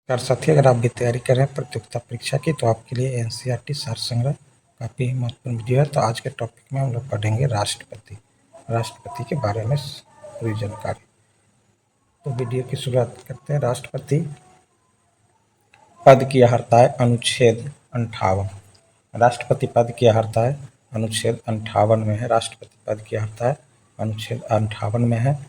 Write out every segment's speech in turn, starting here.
यार साथी, अगर आप भी तैयारी कर रहे हैं प्रतियोगिता परीक्षा की तो आपके लिए एनसीईआरटी सार संग्रह काफ़ी महत्वपूर्ण वीडियो है। तो आज के टॉपिक में हम लोग पढ़ेंगे राष्ट्रपति के बारे में पूरी जानकारी। तो वीडियो की शुरुआत करते हैं। राष्ट्रपति पद की अर्हताएं अनुच्छेद 58। राष्ट्रपति पद की अर्हताएं अनुच्छेद 58 में है। राष्ट्रपति पद की अर्हताएं अनुच्छेद 58 में है।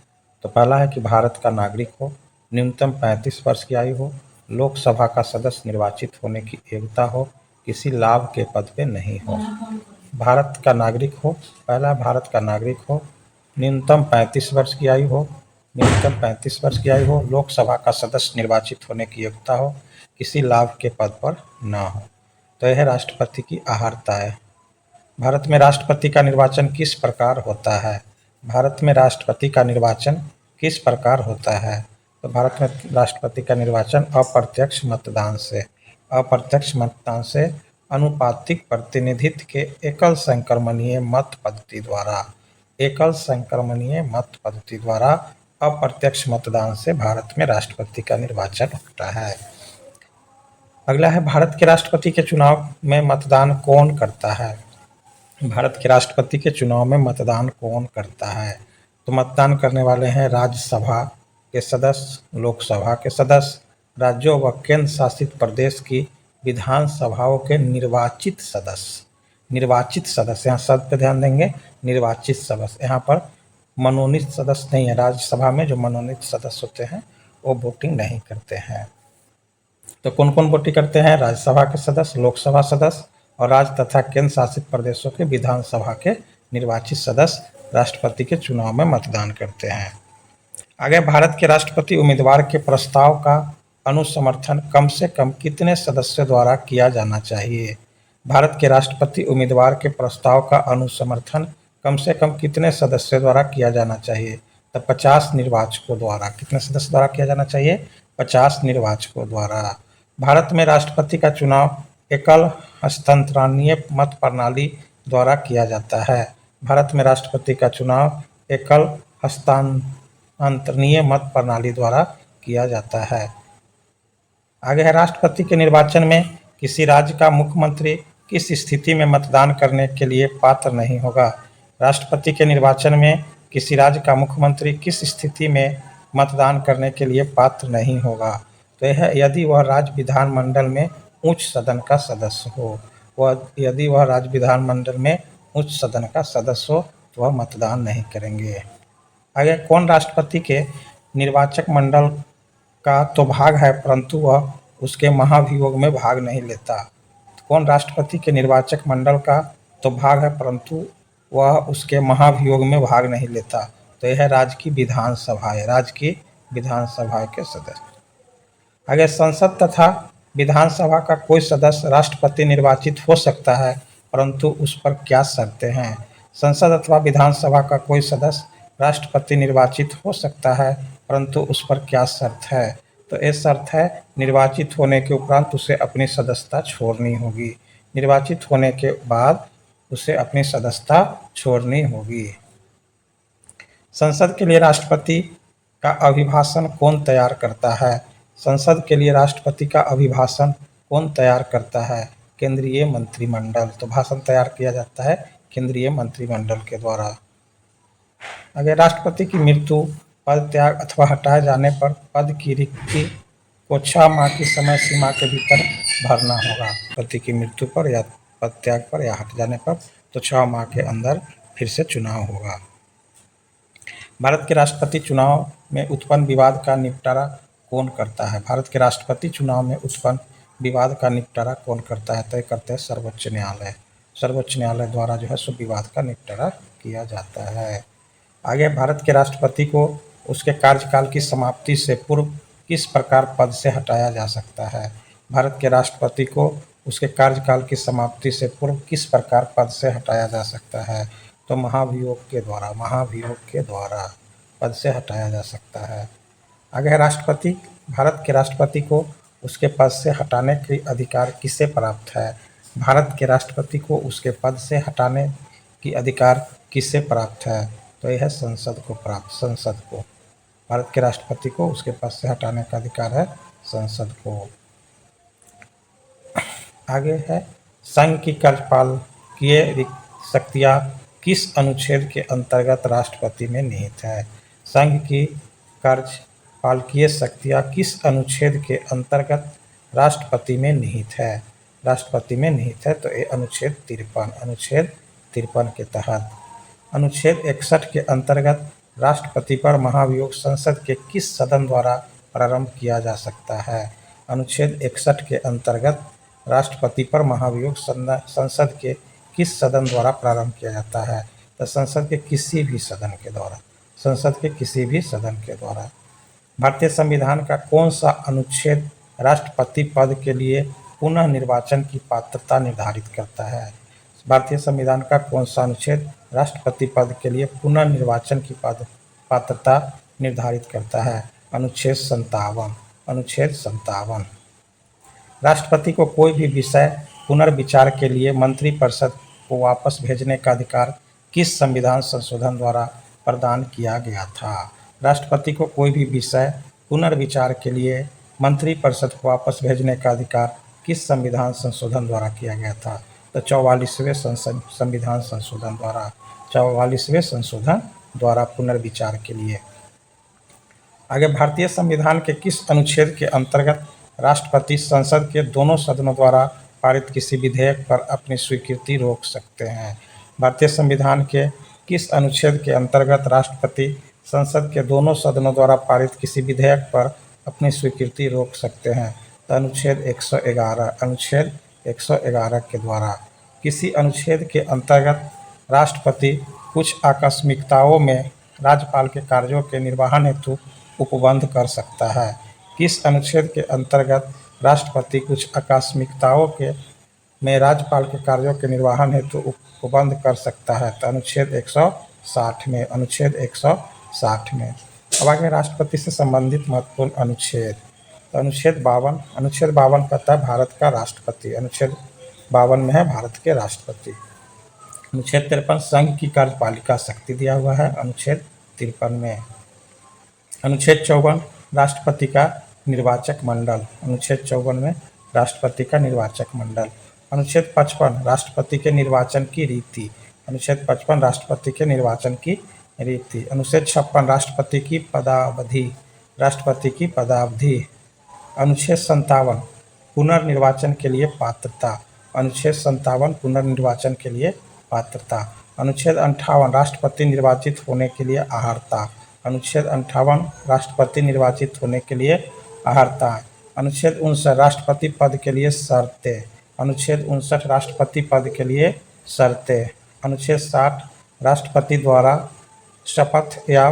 तो पहला है कि भारत का नागरिक हो, न्यूनतम 35 वर्ष की आयु हो, लोकसभा का सदस्य निर्वाचित होने की योग्यता हो, किसी लाभ के पद पे नहीं हो। भारत का नागरिक हो, पहला भारत का नागरिक हो, न्यूनतम 35 वर्ष की आयु हो, न्यूनतम 35 वर्ष की आयु हो, लोकसभा का सदस्य निर्वाचित होने की योग्यता हो, किसी लाभ के पद पर न हो। तो यह है राष्ट्रपति की अर्हताएं। भारत में राष्ट्रपति का निर्वाचन किस प्रकार होता है? भारत में राष्ट्रपति का निर्वाचन किस प्रकार होता है? तो भारत में राष्ट्रपति का निर्वाचन अप्रत्यक्ष मतदान से अनुपातिक प्रतिनिधित्व के एकल संक्रमणीय मत पद्धति द्वारा अप्रत्यक्ष मतदान से भारत में राष्ट्रपति का निर्वाचन होता है। अगला है, भारत के राष्ट्रपति के चुनाव में मतदान कौन करता है? भारत के राष्ट्रपति के चुनाव में मतदान कौन करता है? तो मतदान करने वाले हैं राज्यसभा के सदस्य, लोकसभा के सदस्य, राज्यों व केंद्र शासित प्रदेश की विधानसभाओं के निर्वाचित सदस्य। यहाँ शब्द पे ध्यान देंगे, निर्वाचित सदस्य। यहाँ पर मनोनीत सदस्य नहीं है। राज्यसभा में जो मनोनीत सदस्य होते हैं वो वोटिंग नहीं करते हैं। तो कौन कौन वोटिंग करते हैं? राज्यसभा के सदस्य, लोकसभा सदस्य और राज्य तथा केंद्र शासित प्रदेशों के विधानसभा के निर्वाचित सदस्य राष्ट्रपति के चुनाव में मतदान करते हैं। आगे, भारत के राष्ट्रपति उम्मीदवार के प्रस्ताव का अनुसमर्थन कम से कम कितने सदस्यों द्वारा किया जाना चाहिए? भारत के राष्ट्रपति उम्मीदवार के प्रस्ताव का अनुसमर्थन कम से कम कितने सदस्यों द्वारा किया जाना चाहिए? तो 50 निर्वाचकों द्वारा। कितने सदस्य द्वारा किया जाना चाहिए? 50 निर्वाचकों द्वारा। भारत में राष्ट्रपति का चुनाव एकल हस्तांतरणीय मत प्रणाली द्वारा किया जाता है। भारत में राष्ट्रपति का चुनाव एकल हस्तांतरणीय मत प्रणाली द्वारा किया जाता है। आगे है, राष्ट्रपति के निर्वाचन में किसी राज्य का मुख्यमंत्री किस स्थिति में मतदान करने के लिए पात्र नहीं होगा? राष्ट्रपति के निर्वाचन में किसी राज्य का मुख्यमंत्री किस स्थिति में मतदान करने के लिए पात्र नहीं होगा? तो यह यदि वह राज्य विधानमंडल में उच्च सदन का सदस्य हो। यदि वह राज्य विधानमंडल में उच्च सदन का सदस्य हो तो वह मतदान नहीं करेंगे। आगे, कौन राष्ट्रपति के निर्वाचक मंडल का तो भाग है परंतु वह उसके महाभियोग में भाग नहीं लेता? कौन राष्ट्रपति के निर्वाचक मंडल का तो भाग है परंतु वह उसके महाभियोग में भाग नहीं लेता? तो यह राज्य की विधानसभा है, राज्य की विधानसभा के सदस्य। आगे, संसद तथा विधानसभा का कोई सदस्य राष्ट्रपति निर्वाचित हो सकता है परंतु उस पर क्या शर्तें हैं? संसद अथवा विधानसभा का कोई सदस्य राष्ट्रपति निर्वाचित हो सकता है परंतु उस पर क्या शर्त है? तो ये शर्त है, निर्वाचित होने के उपरांत उसे अपनी सदस्यता छोड़नी होगी। निर्वाचित होने के बाद उसे अपनी सदस्यता छोड़नी होगी। संसद के लिए राष्ट्रपति का अभिभाषण कौन तैयार करता है? संसद के लिए राष्ट्रपति का अभिभाषण कौन तैयार करता है? केंद्रीय मंत्रिमंडल। तो भाषण तैयार किया जाता है केंद्रीय मंत्रिमंडल के द्वारा। अगर राष्ट्रपति की मृत्यु, पद त्याग अथवा हटाए जाने पर पद की रिक्ति को 6 माह की समय सीमा के भीतर भरना होगा। राष्ट्रपति की मृत्यु पर या पद त्याग पर या हट जाने पर तो 6 माह के अंदर फिर से चुनाव होगा। भारत के राष्ट्रपति चुनाव में उत्पन्न विवाद का निपटारा कौन करता है? भारत के राष्ट्रपति चुनाव में उत्पन्न विवाद का निपटारा कौन करता है? तय करते हैं सर्वोच्च न्यायालय। सर्वोच्च न्यायालय द्वारा जो है सो विवाद का निपटारा किया जाता है। आगे, भारत के राष्ट्रपति को उसके कार्यकाल की समाप्ति से पूर्व किस प्रकार पद से हटाया जा सकता है? भारत के राष्ट्रपति को उसके कार्यकाल की समाप्ति से पूर्व किस प्रकार पद से हटाया जा सकता है? तो महाभियोग के द्वारा पद से हटाया जा सकता है। आगे, भारत के राष्ट्रपति को उसके पद से हटाने के अधिकार किसे प्राप्त है? भारत के राष्ट्रपति को उसके पद से हटाने की अधिकार किसे प्राप्त है? तो यह है संसद को। भारत के राष्ट्रपति को उसके पद से हटाने का अधिकार है संसद को। आगे है संघ की कार्यपालकीय शक्तियाँ किस अनुच्छेद के अंतर्गत राष्ट्रपति में निहित है। संघ की कार्यपालकीय शक्तियाँ किस अनुच्छेद के अंतर्गत राष्ट्रपति में निहित है। राष्ट्रपति में निहित है तो ये अनुच्छेद 53 के तहत। अनुच्छेद 61 के अंतर्गत राष्ट्रपति पर महाभियोग संसद के किस सदन द्वारा प्रारंभ किया जा सकता है। अनुच्छेद 61 के अंतर्गत राष्ट्रपति पर महाभियोग संसद के किस सदन द्वारा प्रारंभ किया जाता है। तो संसद के किसी भी सदन के द्वारा। संसद के किसी भी सदन के द्वारा। भारतीय संविधान का कौन सा अनुच्छेद राष्ट्रपति पद के लिए पुनः निर्वाचन की पात्रता निर्धारित करता है। भारतीय संविधान का कौन सा अनुच्छेद राष्ट्रपति पद के लिए पुनः निर्वाचन की पात्रता निर्धारित करता है। अनुच्छेद 57। अनुच्छेद 57। राष्ट्रपति को कोई भी विषय पुनर्विचार के लिए मंत्रिपरिषद को वापस भेजने का अधिकार किस संविधान संशोधन द्वारा प्रदान किया गया था। राष्ट्रपति को कोई भी विषय पुनर्विचार के लिए मंत्रिपरिषद को वापस भेजने का अधिकार किस संविधान संशोधन द्वारा किया गया था। तो 44वें संविधान संशोधन द्वारा। 44वें संशोधन द्वारा पुनर्विचार के लिए। आगे भारतीय संविधान के किस अनुच्छेद के अंतर्गत राष्ट्रपति संसद के दोनों सदनों द्वारा पारित किसी विधेयक पर अपनी स्वीकृति रोक सकते हैं। भारतीय संविधान के किस अनुच्छेद के अंतर्गत राष्ट्रपति संसद के दोनों सदनों द्वारा पारित किसी विधेयक पर अपनी स्वीकृति रोक सकते हैं। तो अनुच्छेद 111। अनुच्छेद 111 के द्वारा। किसी अनुच्छेद के अंतर्गत राष्ट्रपति कुछ आकस्मिकताओं में राज्यपाल के कार्यों के निर्वहन हेतु उपबंध कर सकता है। किस अनुच्छेद के अंतर्गत राष्ट्रपति कुछ आकस्मिकताओं में राज्यपाल के कार्यों के निर्वहन हेतु उपबंध कर सकता है। तो अनुच्छेद 160 में। अनुच्छेद 160 में। अब आगे राष्ट्रपति से संबंधित महत्वपूर्ण अनुच्छेद। तो अनुच्छेद 52। अनुच्छेद 52 कहता है भारत का राष्ट्रपति। अनुच्छेद 52 में है भारत के राष्ट्रपति। अनुच्छेद 53 संघ की कार्यपालिका शक्ति दिया हुआ है। अनुच्छेद 53 में। अनुच्छेद 54 राष्ट्रपति का निर्वाचक मंडल। अनुच्छेद 54 में राष्ट्रपति का निर्वाचक मंडल। अनुच्छेद 55 राष्ट्रपति के निर्वाचन की रीति। अनुच्छेद 55 राष्ट्रपति के निर्वाचन की रीति। अनुच्छेद 56 राष्ट्रपति की पदावधि। राष्ट्रपति की पदावधि। अनुच्छेद 57 पुनर्निर्वाचन के लिए पात्रता। अनुच्छेद 57 पुनर्निर्वाचन के लिए पात्रता। अनुच्छेद 58 राष्ट्रपति निर्वाचित होने के लिए अर्हता। अनुच्छेद 58 राष्ट्रपति निर्वाचित होने के लिए अर्हता। अनुच्छेद 59 राष्ट्रपति पद के लिए शर्तें। अनुच्छेद 59 राष्ट्रपति पद के लिए शर्तें। अनुच्छेद 60 राष्ट्रपति द्वारा शपथ या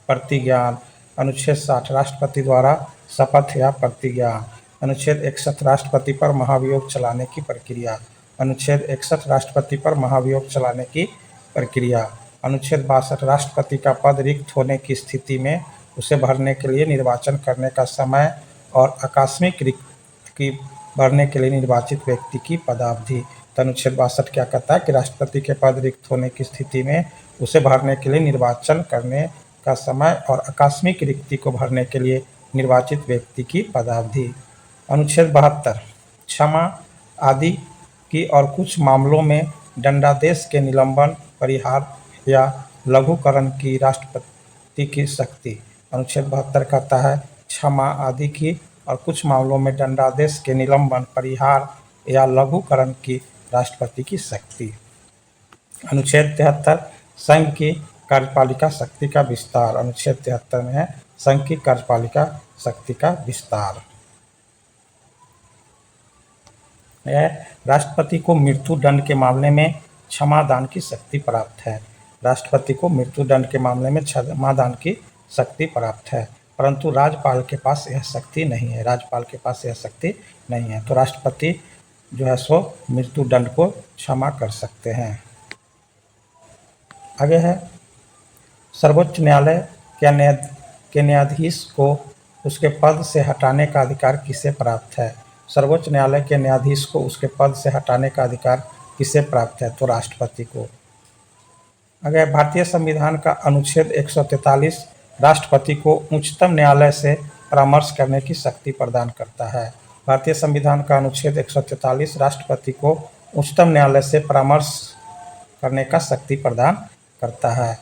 प्रतिज्ञान। अनुच्छेद 60 राष्ट्रपति द्वारा शपथ या प्रतिज्ञान। अनुच्छेद 61 राष्ट्रपति पर महाभियोग चलाने की प्रक्रिया। अनुच्छेद 61 राष्ट्रपति पर महाभियोग चलाने की प्रक्रिया। अनुच्छेद 62 राष्ट्रपति का पद रिक्त होने की स्थिति में उसे भरने के लिए निर्वाचन करने का समय और आकस्मिक रिक्ति भरने के लिए निर्वाचित व्यक्ति की पदावधि। तो अनुच्छेद 62 क्या कहता है कि राष्ट्रपति के पद रिक्त होने की स्थिति में उसे भरने के लिए निर्वाचन करने का समय और आकस्मिक रिक्ति को भरने के लिए निर्वाचित व्यक्ति की पदावधि। अनुच्छेद 72 क्षमा आदि की और कुछ मामलों में दंडादेश के निलंबन, परिहार या लघुकरण की राष्ट्रपति की शक्ति। अनुच्छेद 72 कहता है क्षमा आदि की और कुछ मामलों में दंडादेश के निलंबन, परिहार या लघुकरण की राष्ट्रपति की शक्ति। अनुच्छेद 73 संघ की कार्यपालिका शक्ति का विस्तार। अनुच्छेद 73 में है संघ की कार्यपालिका शक्ति का विस्तार। राष्ट्रपति को मृत्यु दंड के मामले में क्षमादान की शक्ति प्राप्त है। राष्ट्रपति को मृत्यु दंड के मामले में क्षमादान की शक्ति प्राप्त है, परंतु राज्यपाल के पास यह शक्ति नहीं है। राज्यपाल के पास यह शक्ति नहीं है, तो राष्ट्रपति जो है सो मृत्यु दंड को क्षमा कर सकते हैं। आगे है सर्वोच्च न्यायालय के न्यायाधीश को उसके पद से हटाने का अधिकार किसे प्राप्त है। सर्वोच्च न्यायालय के न्यायाधीश को उसके पद से हटाने का अधिकार किसे प्राप्त है, तो राष्ट्रपति को। अगर भारतीय संविधान का अनुच्छेद 143 राष्ट्रपति को उच्चतम न्यायालय से परामर्श करने की शक्ति प्रदान करता है। भारतीय संविधान का अनुच्छेद 143 राष्ट्रपति को उच्चतम न्यायालय से परामर्श करने का शक्ति प्रदान करता है।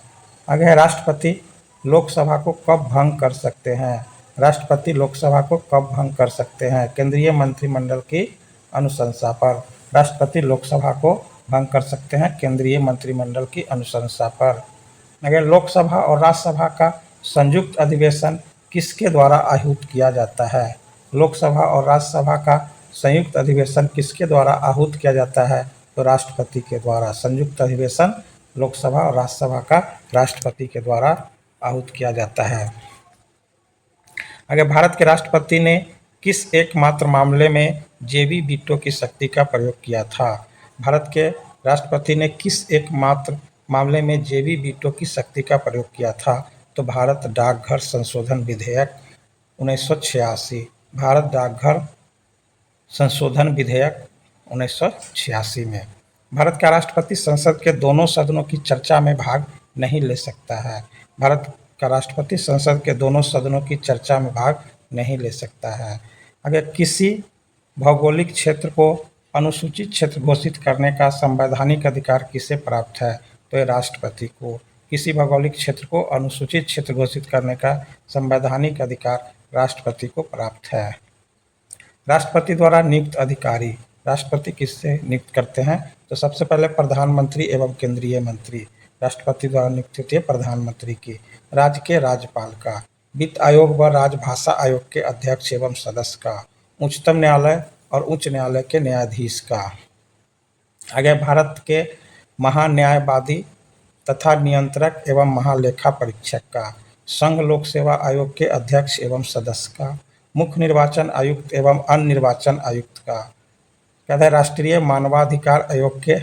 आगे है राष्ट्रपति लोकसभा को कब भंग कर सकते हैं। राष्ट्रपति लोकसभा को कब भंग कर सकते हैं। केंद्रीय मंत्रिमंडल की अनुशंसा पर। राष्ट्रपति लोकसभा को भंग कर सकते हैं केंद्रीय मंत्रिमंडल की अनुशंसा पर। अगर लोकसभा और राज्यसभा का संयुक्त अधिवेशन किसके द्वारा आहूत किया जाता है। लोकसभा और राज्यसभा का संयुक्त अधिवेशन किसके द्वारा आहूत किया जाता है, तो राष्ट्रपति के द्वारा। संयुक्त अधिवेशन लोकसभा और राज्यसभा का राष्ट्रपति के द्वारा आहूत किया जाता है। अगर भारत के राष्ट्रपति ने किस एकमात्र मामले में जेबी वीटो की शक्ति का प्रयोग किया था। भारत के राष्ट्रपति ने किस एकमात्र मामले में जेबी वीटो की शक्ति का प्रयोग किया था, तो भारत डाकघर संशोधन विधेयक 1986। भारत डाकघर संशोधन विधेयक 1986 में। भारत का राष्ट्रपति संसद के दोनों सदनों की चर्चा में भाग नहीं ले सकता है। भारत का राष्ट्रपति संसद के दोनों सदनों की चर्चा में भाग नहीं ले सकता है। अगर किसी भौगोलिक क्षेत्र को अनुसूचित क्षेत्र घोषित करने का संवैधानिक अधिकार किसे प्राप्त है, तो ये राष्ट्रपति को। किसी भौगोलिक क्षेत्र को अनुसूचित क्षेत्र घोषित करने का संवैधानिक अधिकार राष्ट्रपति को प्राप्त है। राष्ट्रपति द्वारा नियुक्त अधिकारी। राष्ट्रपति किससे नियुक्त करते हैं, तो सबसे पहले प्रधानमंत्री एवं केंद्रीय मंत्री। राष्ट्रपति द्वारा नियुक्त होती है प्रधानमंत्री की। राज्य के राज्यपाल का। वित्त आयोग व राजभाषा आयोग के अध्यक्ष एवं सदस्य का। उच्चतम न्यायालय और उच्च न्यायालय के न्यायाधीश का। आगे भारत के महान्यायवादी तथा नियंत्रक एवं महालेखा परीक्षक का। संघ लोक सेवा आयोग के अध्यक्ष एवं सदस्य का। मुख्य निर्वाचन आयुक्त एवं अन्य निर्वाचन आयुक्त का। कहते हैं राष्ट्रीय मानवाधिकार आयोग के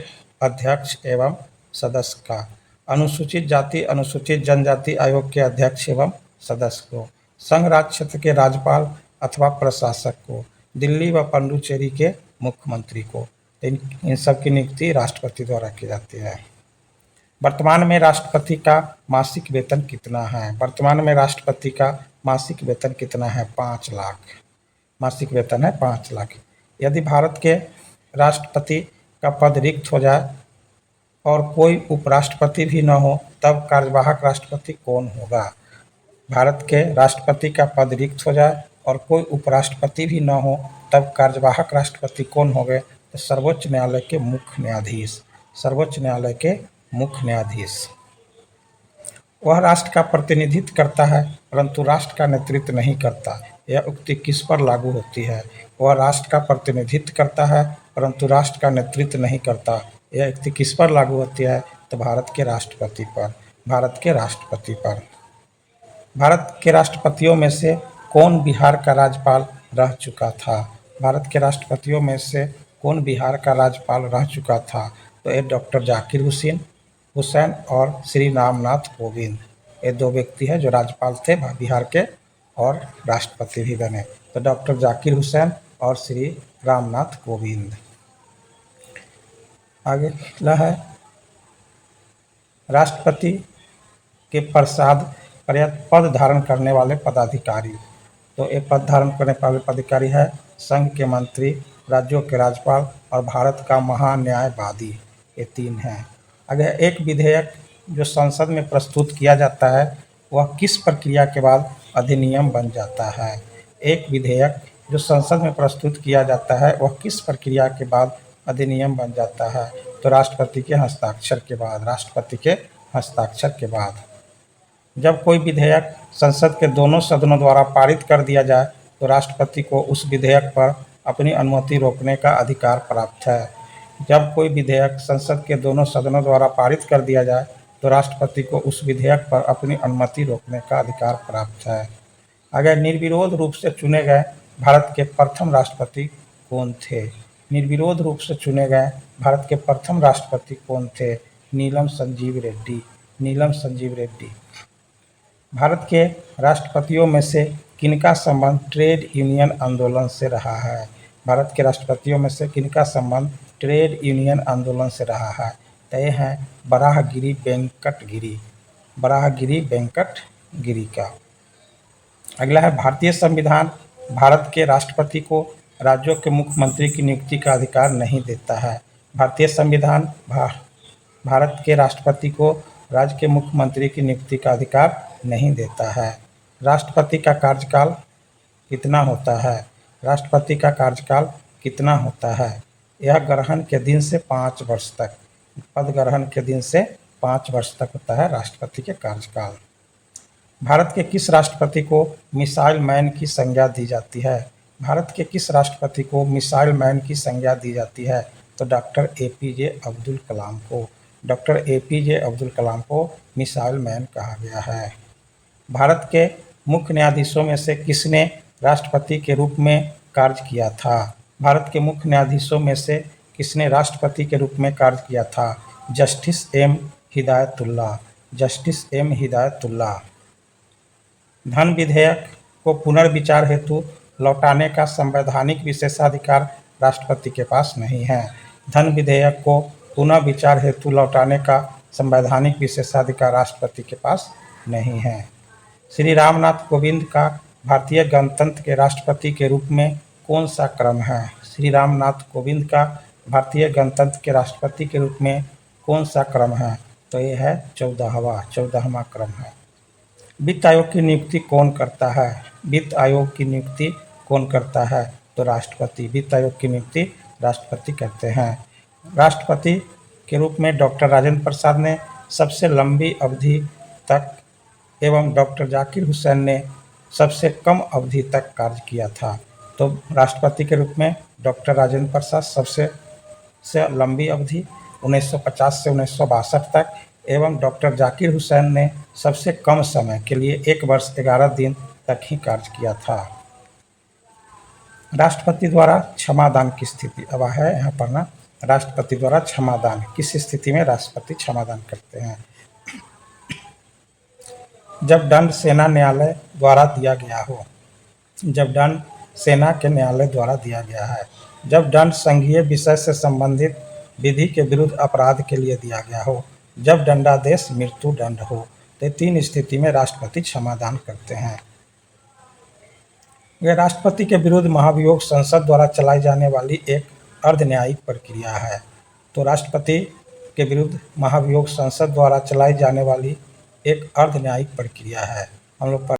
अध्यक्ष एवं सदस्य का। अनुसूचित जाति अनुसूचित जनजाति आयोग के अध्यक्ष एवं सदस्य को। संघ राज्य क्षेत्र के राज्यपाल अथवा प्रशासक को। दिल्ली व पुडुचेरी के मुख्यमंत्री को। इन सब की नियुक्ति राष्ट्रपति द्वारा की जाती है। वर्तमान में राष्ट्रपति का मासिक वेतन कितना है। वर्तमान में राष्ट्रपति का मासिक वेतन कितना है, 5 लाख। मासिक वेतन है 5 लाख। यदि भारत के राष्ट्रपति का पद रिक्त हो जाए और कोई उपराष्ट्रपति भी न हो, तब कार्यवाहक राष्ट्रपति कौन होगा। भारत के राष्ट्रपति का पद रिक्त हो जाए और कोई उपराष्ट्रपति भी न हो, तब कार्यवाहक राष्ट्रपति कौन होंगे, तो सर्वोच्च न्यायालय के मुख्य न्यायाधीश। सर्वोच्च न्यायालय के मुख्य न्यायाधीश। वह राष्ट्र का प्रतिनिधित्व करता है परंतु राष्ट्र का नेतृत्व नहीं करता। यह उक्ति किस पर लागू होती है। वह राष्ट्र का प्रतिनिधित्व करता है परंतु राष्ट्र का नेतृत्व नहीं करता। यह उक्ति किस पर लागू होती है, तो भारत के राष्ट्रपति पर। भारत के राष्ट्रपति पर। भारत के राष्ट्रपतियों में से कौन बिहार का राज्यपाल रह चुका था। भारत के राष्ट्रपतियों में से कौन बिहार का राज्यपाल रह चुका था, तो ये डॉक्टर जाकिर हुसैन और श्री रामनाथ कोविंद। ये 2 व्यक्ति हैं जो राज्यपाल थे बिहार के और राष्ट्रपति भी बने, तो डॉक्टर जाकिर हुसैन और श्री रामनाथ कोविंद। आगे है राष्ट्रपति के पश्चात पद धारण करने वाले पदाधिकारी। तो एक पद धारण करने वाले पदाधिकारी है संघ के मंत्री, राज्यों के राज्यपाल और भारत का महान्यायवादी। ये 3 हैं। अगर एक विधेयक जो संसद में प्रस्तुत किया जाता है वह किस प्रक्रिया के बाद अधिनियम बन जाता है। एक विधेयक जो संसद में प्रस्तुत किया जाता है वह किस प्रक्रिया के बाद अधिनियम बन जाता है, तो राष्ट्रपति के हस्ताक्षर के बाद। राष्ट्रपति के हस्ताक्षर के बाद। जब कोई विधेयक संसद के दोनों सदनों द्वारा पारित कर दिया जाए तो राष्ट्रपति को उस विधेयक पर अपनी अनुमति रोकने का अधिकार प्राप्त है। जब कोई विधेयक संसद के दोनों सदनों द्वारा पारित कर दिया जाए तो राष्ट्रपति को उस विधेयक पर अपनी अनुमति रोकने का अधिकार प्राप्त है। अगर निर्विरोध रूप से चुने गए भारत के प्रथम राष्ट्रपति कौन थे। निर्विरोध रूप से चुने गए भारत के प्रथम राष्ट्रपति कौन थे, नीलम संजीव रेड्डी। नीलम संजीव रेड्डी। भारत के राष्ट्रपतियों में से किनका संबंध ट्रेड यूनियन आंदोलन से रहा है। भारत के राष्ट्रपतियों में से किनका संबंध ट्रेड यूनियन आंदोलन से रहा है, तय है बराहगिरी वेंकट गिरी। बराहगिरी वेंकट गिरी का। अगला है भारतीय संविधान भारत के राष्ट्रपति को राज्यों के मुख्यमंत्री की नियुक्ति का अधिकार नहीं देता है। भारतीय संविधान भारत के राष्ट्रपति को राज्य के मुख्यमंत्री की नियुक्ति का अधिकार नहीं देता है। राष्ट्रपति का कार्यकाल कितना होता है? राष्ट्रपति का कार्यकाल कितना होता है? यह ग्रहण के दिन से 5 वर्ष तक, पद ग्रहण के दिन से 5 वर्ष तक होता है राष्ट्रपति के कार्यकाल। भारत के किस राष्ट्रपति को मिसाइल मैन की संज्ञा दी जाती है? भारत के किस राष्ट्रपति को मिसाइल मैन की संज्ञा दी जाती है? तो डॉक्टर APJ अब्दुल कलाम को। डॉक्टर APJ अब्दुल कलाम को मिसाइल मैन कहा गया है। भारत के मुख्य न्यायाधीशों में से किसने राष्ट्रपति के रूप में कार्य किया था? भारत के मुख्य न्यायाधीशों में से किसने राष्ट्रपति के रूप में कार्य किया था? Justice M Hidayatullah. Justice M Hidayatullah. धन विधेयक को पुनर्विचार हेतु लौटाने का संवैधानिक विशेषाधिकार राष्ट्रपति के पास नहीं है। धन विधेयक को पुनः विचार हेतु लौटाने का संवैधानिक विशेषाधिकार राष्ट्रपति के पास नहीं है। श्री रामनाथ कोविंद का भारतीय गणतंत्र के राष्ट्रपति के रूप में कौन सा क्रम है? श्री रामनाथ कोविंद का भारतीय गणतंत्र के राष्ट्रपति के रूप में कौन सा क्रम है? तो ये है 14वां क्रम है। वित्त आयोग की नियुक्ति कौन करता है? वित्त आयोग की नियुक्ति कौन करता है? तो राष्ट्रपति। वित्त आयोग की नियुक्ति राष्ट्रपति करते हैं। राष्ट्रपति के रूप में डॉक्टर राजेंद्र प्रसाद ने सबसे लंबी अवधि तक एवं डॉक्टर जाकिर हुसैन ने सबसे कम अवधि तक कार्य किया था। तो राष्ट्रपति के रूप में डॉक्टर राजेंद्र प्रसाद सबसे लंबी अवधि 1950 से 1962 तक एवं डॉक्टर जाकिर हुसैन ने सबसे कम समय के लिए 1 वर्ष 11 दिन तक ही कार्य किया था। राष्ट्रपति द्वारा क्षमादान की स्थिति अब है यहाँ पर ना। राष्ट्रपति द्वारा क्षमादान किस स्थिति में राष्ट्रपति क्षमादान करते हैं? जब दंड सेना न्यायालय द्वारा दिया गया हो। जब दंड सेना के न्यायालय द्वारा दिया गया है। जब दंड संघीय विषय से संबंधित विधि के विरुद्ध अपराध के लिए दिया गया हो। जब दंडादेश मृत्यु दंड हो। तो 3 स्थिति में राष्ट्रपति क्षमादान करते हैं। यह राष्ट्रपति के विरुद्ध महाभियोग संसद द्वारा चलाई जाने वाली एक अर्ध न्यायिक प्रक्रिया है। तो राष्ट्रपति के विरुद्ध महाभियोग संसद द्वारा चलाई जाने वाली एक अर्ध न्यायिक प्रक्रिया है। हम लोग